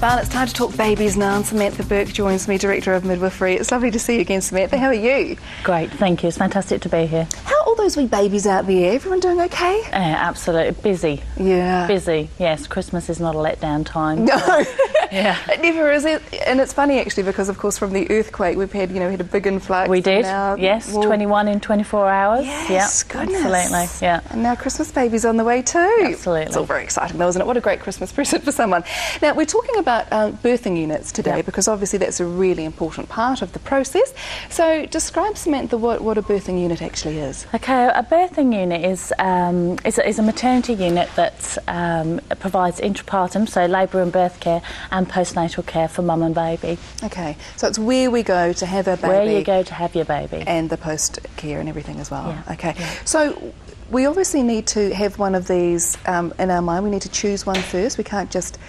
Well, it's time to talk babies now, and Samantha Burke joins me, Director of Midwifery. It's lovely to see you again, Samantha. How are you? Great, thank you. It's fantastic to be here. How are all those wee babies out there? Everyone doing okay? Absolutely. Busy. Yeah. Busy, yes. Christmas is not a letdown time. No. Yeah. It never is. And it's funny, actually, because, of course, from the earthquake, we've had, we had a big influx. We did, now, yes. 21 in 24 hours. Yes, yeah, goodness. Absolutely, yeah. And now Christmas baby's on the way too. Absolutely. It's all very exciting, though, isn't it? What a great Christmas present for someone. Now, we're talking about birthing units today, because obviously that's a really important part of the process. So describe, Samantha, what a birthing unit actually is. Okay, a birthing unit is a maternity unit that provides intrapartum, so labour and birth care, and postnatal care for mum and baby. Okay, so it's where we go to have our baby. Where you go to have your baby. And the post care and everything as well. Yeah. Okay, yeah. So we obviously need to have one of these in our mind. We need to choose one first. We can't just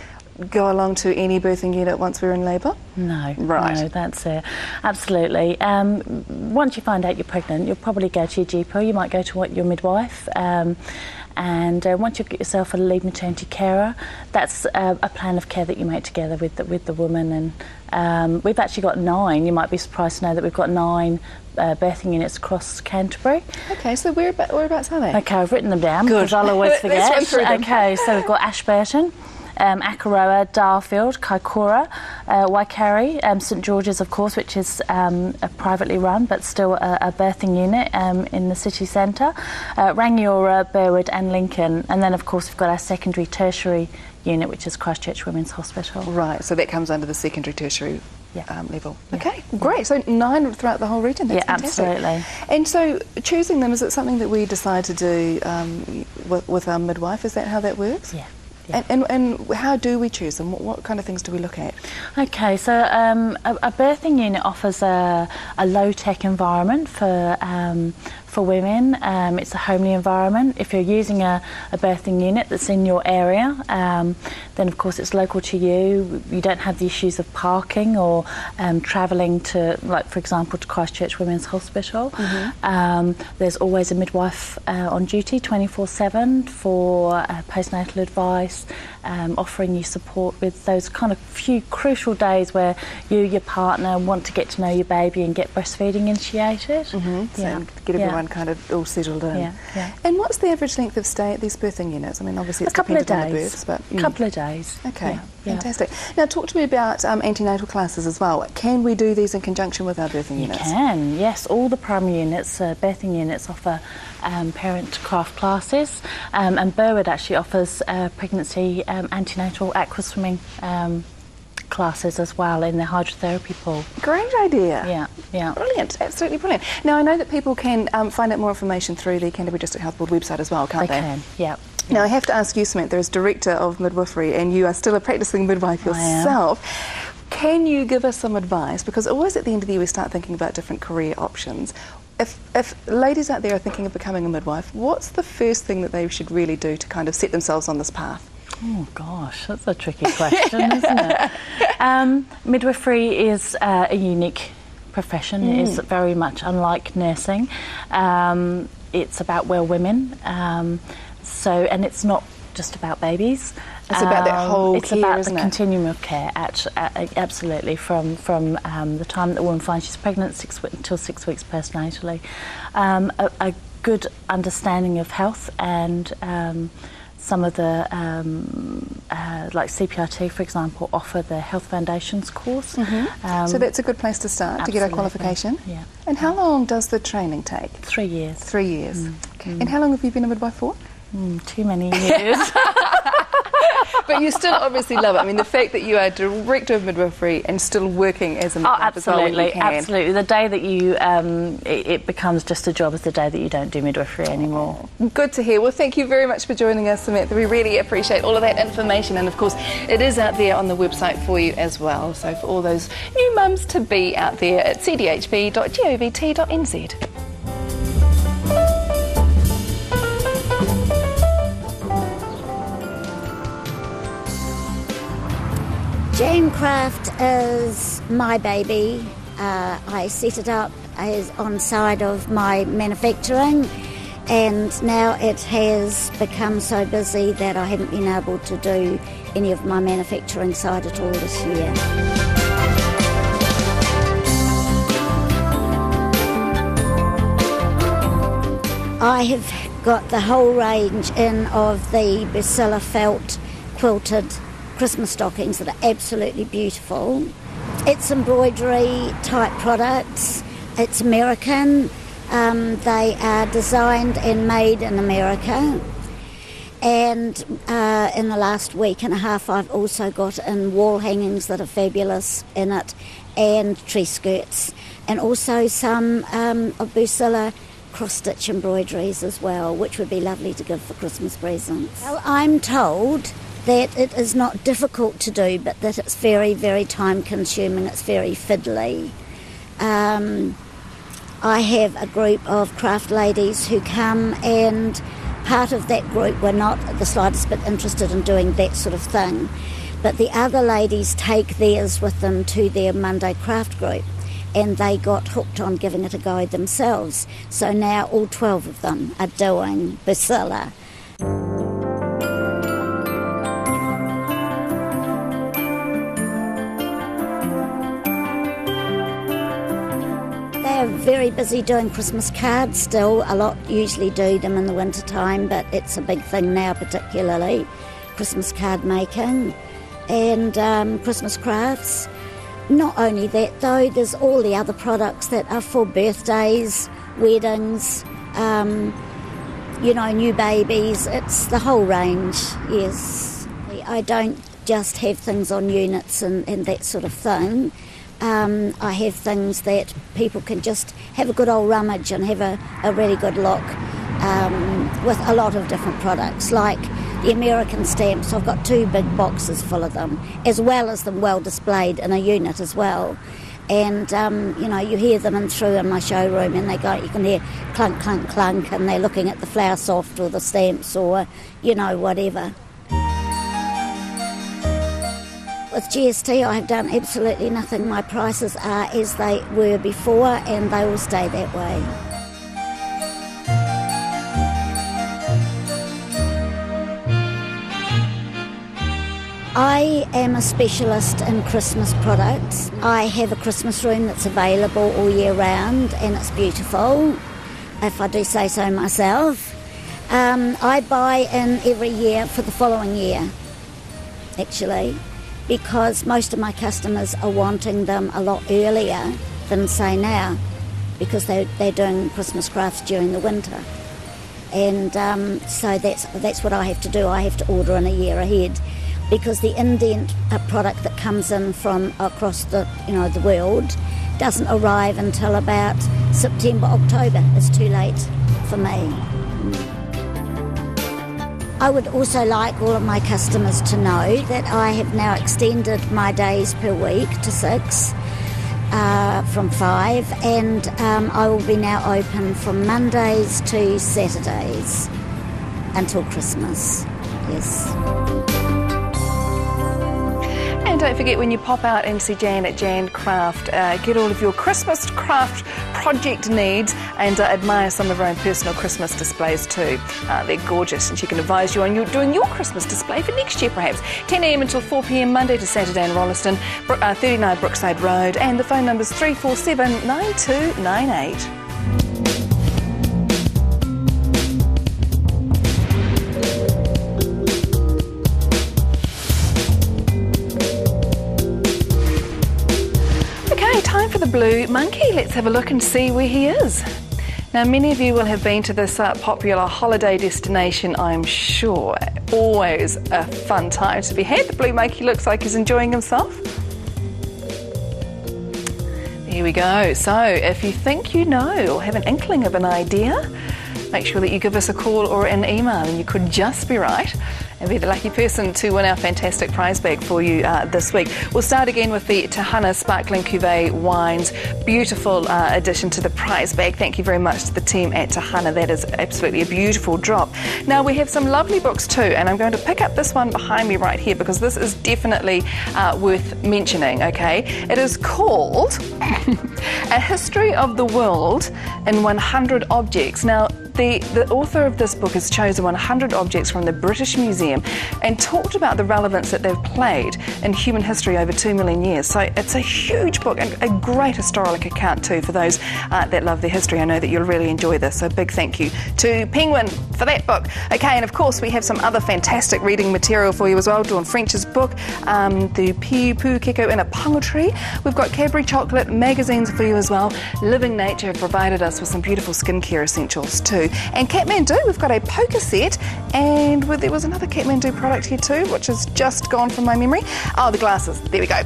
go along to any birthing unit once we're in labour? No, right. No, that's it. Absolutely. Once you find out you're pregnant, you'll probably go to your GP. You might go to your midwife. And once you've got yourself a lead maternity carer, that's a plan of care that you make together with the woman. And we've actually got 9. You might be surprised to know that we've got 9 birthing units across Canterbury. Okay, so whereabouts are they? Okay, I've written them down. Good. Because I'll always forget. Let's run through them. Okay, so we've got Ashburton, Akaroa, Darfield, Kaikoura, Waikari, St George's, of course, which is privately run but still a birthing unit in the city centre, Rangiora, Burwood and Lincoln, and then of course we've got our secondary tertiary unit, which is Christchurch Women's Hospital. Right, so that comes under the secondary tertiary level. Yeah. Okay, great. So 9 throughout the whole region. That's fantastic. Absolutely. And so choosing them, is it something that we decide to do with our midwife? Is that how that works? Yeah. And how do we choose them? What kind of things do we look at? Okay, so a birthing unit offers a low-tech environment for women. It's a homely environment. If you're using a birthing unit that's in your area, then of course it's local to you. You don't have the issues of parking or travelling to, like for example, to Christchurch Women's Hospital. Mm-hmm. There's always a midwife on duty 24/7 for postnatal advice, offering you support with those kind of few crucial days where you, your partner, want to get to know your baby and get breastfeeding initiated. Mm-hmm. So get everyone kind of all settled in. Yeah. And what's the average length of stay at these birthing units? I mean, obviously it's a couple of dependent days. on the births, but A couple of days. Okay, fantastic. Now talk to me about antenatal classes as well. Can we do these in conjunction with our birthing units? You can, yes. All the primary units, birthing units, offer parent-craft classes, and Burwood actually offers pregnancy antenatal aqua swimming classes as well in the hydrotherapy pool. Great idea. Yeah. Brilliant, absolutely brilliant. Now I know that people can find out more information through the Canterbury District Health Board website as well, can't they? They can, yeah. Now I have to ask you, Samantha, as Director of Midwifery, and you are still a practising midwife yourself, can you give us some advice? Because always at the end of the year we start thinking about different career options. If ladies out there are thinking of becoming a midwife, what's the first thing that they should really do to kind of set themselves on this path? Oh gosh, that's a tricky question, isn't it? Midwifery is a unique profession. It is very much unlike nursing. It's about well women, and it's not just about babies. It's about that whole it's care, about isn't the it? continuum of care, absolutely, from the time that the woman finds she's pregnant until 6 weeks postnatally. A good understanding of health and some of the, like CPRT, for example, offer the Health Foundations course. Mm-hmm. So that's a good place to start, to get our qualification? Yeah. And how long does the training take? 3 years. 3 years. Okay. And how long have you been a midwife for? Too many years. But you still obviously love it. I mean, the fact that you are Director of Midwifery and still working as a midwife as well when you can. Absolutely. The day that you, it becomes just a job is the day that you don't do midwifery anymore. Good to hear. Well, thank you very much for joining us, Samantha. We really appreciate all of that information, and of course it is out there on the website for you as well. So for all those new mums to be out there at cdhb.govt.nz. Jane Craft is my baby. I set it up as on side of my manufacturing, and now it has become so busy that I haven't been able to do any of my manufacturing side at all this year. I have got the whole range in of the Bursilla felt quilted Christmas stockings that are absolutely beautiful. It's embroidery type products. It's American. They are designed and made in America. And in the last week and a half I've also got in wall hangings that are fabulous in it, and tree skirts, and also some of Bursilla cross-stitch embroideries as well, which would be lovely to give for Christmas presents. Well, I'm told that it is not difficult to do, but that it's very, very time-consuming, it's very fiddly. I have a group of craft ladies who come, and part of that group were not the slightest bit interested in doing that sort of thing, but the other ladies take theirs with them to their Monday craft group, and they got hooked on giving it a go themselves. So now all 12 of them are doing Bursilla. They're very busy doing Christmas cards still. A lot usually do them in the winter time, but it's a big thing now, particularly Christmas card making and Christmas crafts. Not only that though, there's all the other products that are for birthdays, weddings, new babies. It's the whole range, yes. I don't just have things on units and that sort of thing. I have things that people can just have a good old rummage and have a really good look with a lot of different products, like the American stamps. I've got 2 big boxes full of them, as well as them well displayed in a unit as well. And, you hear them in through in my showroom, and you can hear clunk, clunk, clunk, and they're looking at the flower soft or the stamps or, whatever. With GST, I have done absolutely nothing. My prices are as they were before, and they will stay that way. I am a specialist in Christmas products. I have a Christmas room that's available all year round, and it's beautiful, if I do say so myself. I buy in every year for the following year, actually, because most of my customers are wanting them a lot earlier than, say, now, because they're doing Christmas crafts during the winter. And so that's what I have to do. I have to order in a year ahead, because the indent product that comes in from across the world doesn't arrive until about September, October. It's too late for me. I would also like all of my customers to know that I have now extended my days per week to 6 from 5, and I will be now open from Mondays to Saturdays until Christmas. Yes. And don't forget, when you pop out and see Jan at Jan Craft, get all of your Christmas craft project needs and admire some of her own personal Christmas displays too. They're gorgeous, and she can advise you on doing your Christmas display for next year perhaps. 10 a.m. until 4 p.m. Monday to Saturday in Rolleston, 39 Brookside Road, and the phone number's 347 9298. Time for the Blue Monkey. Let's have a look and see where he is. Now, many of you will have been to this popular holiday destination, I'm sure. Always a fun time to be had. The Blue Monkey looks like he's enjoying himself. There we go. So, if you think you know or have an inkling of an idea, make sure that you give us a call or an email, and you could just be right and be the lucky person to win our fantastic prize bag for you this week. We'll start again with the Tahana Sparkling Cuvée wines. Beautiful addition to the prize bag. Thank you very much to the team at Tahana. That is absolutely a beautiful drop. Now, we have some lovely books too, and I'm going to pick up this one behind me right here, because this is definitely worth mentioning, okay? It is called A History of the World in 100 Objects. Now, The author of this book has chosen 100 objects from the British Museum and talked about the relevance that they've played in human history over 2 million years. So it's a huge book, and a great historic account too for those that love their history. I know that you'll really enjoy this, so big thank you to Penguin for that book. Okay, and of course we have some other fantastic reading material for you as well. Dawn French's book, The Piupu Keko in a Pango Tree. We've got Cadbury chocolate magazines for you as well. Living Nature have provided us with some beautiful skincare essentials too. And Kathmandu, we've got a poker set, and there was another Kathmandu product here too, which has just gone from my memory. Oh, the glasses, there we go.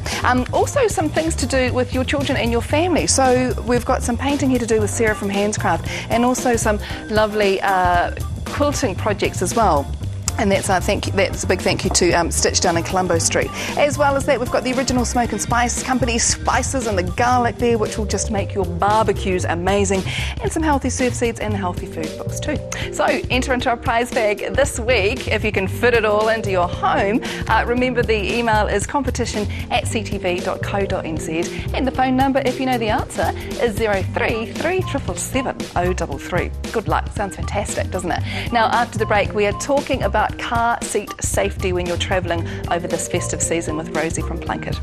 Also some things to do with your children and your family. So we've got some painting here to do with Sarah from Handscraft, and also some lovely quilting projects as well. And that's a big thank you to Stitch down in Colombo Street. As well as that, we've got the original Smoke and Spice Company spices and the garlic there, which will just make your barbecues amazing, and some healthy surf seeds and the healthy food books too. So enter into our prize bag this week if you can fit it all into your home. Remember, the email is competition@ctv.co.nz, and the phone number, if you know the answer, is 03 3777 033. Good luck. Sounds fantastic, doesn't it? Now, after the break, we are talking about car seat safety when you're travelling over this festive season with Rosie from Plunkett.